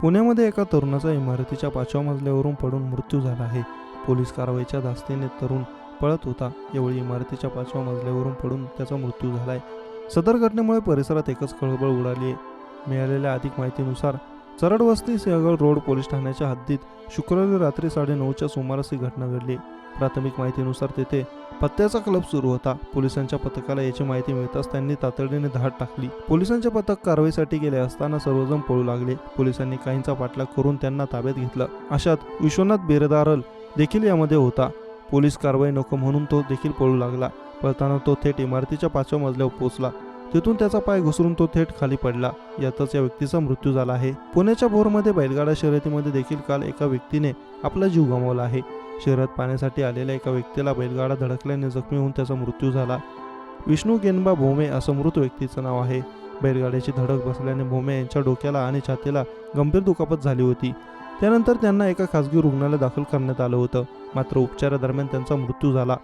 पुण्यामध्ये एका तरुणाचा इमारतीच्या 5व्या मजल्यावरून पडून मृत्यू झाला आहे. पोलीस कारवाईच्या धास्तीने तरुण पळत होता. यावेळी इमारतीच्या 5व्या मजल्यावरून पडून त्याचा मृत्यू झालाय. सदर घटनेमुळे परिसरात एकच खळबळ उडाली आहे. मिळालेल्या अधिक माहितीनुसार चरडवस्ती सिंहगड रोड पोलीस ठाण्याच्या हद्दीत शुक्रवारी रात्री 9:30च्या सुमारास ही घटना घडली. प्राथमिक माहितीनुसार तेथे पत्त्याचा क्लब सुरू होता. पोलिसांच्या पथकाला याची माहिती मिळताच त्यांनी तातडीने धाड टाकली. पोलिसांचे पथक कारवाईसाठी गेले असताना सर्वजण पळू लागले. पोलिसांनी काहींचा पाठलाग करून त्यांना ताब्यात घेतलं. अशात विश्वनाथ बेरदारल देखील यामध्ये होता. पोलीस कारवाई नको म्हणून तो देखील पळू लागला. पळताना तो थेट इमारतीच्या 5व्या मजल्यावर पोहोचला. तिथून त्याचा पाय घसरून तो थेट खाली पडला. यातच या व्यक्तीचा मृत्यू झाला आहे. पुण्याच्या भोरमध्ये बैलगाडा शर्यतीमध्ये देखील काल एका व्यक्तीने आपला जीव गमावला आहे. शहरात पाहण्यासाठी आलेल्या एका व्यक्तीला बैलगाडा धडकल्याने जखमी होऊन त्याचा मृत्यू झाला. विष्णू गेनबा भोमे असं मृत व्यक्तीचं नाव आहे. बैलगाड्याची धडक बसल्याने भोमे यांच्या डोक्याला आणि छातीला गंभीर दुखापत झाली होती. त्यानंतर त्यांना एका खासगी रुग्णालयात दाखल करण्यात आलं होतं. मात्र उपचारादरम्यान त्यांचा मृत्यू झाला.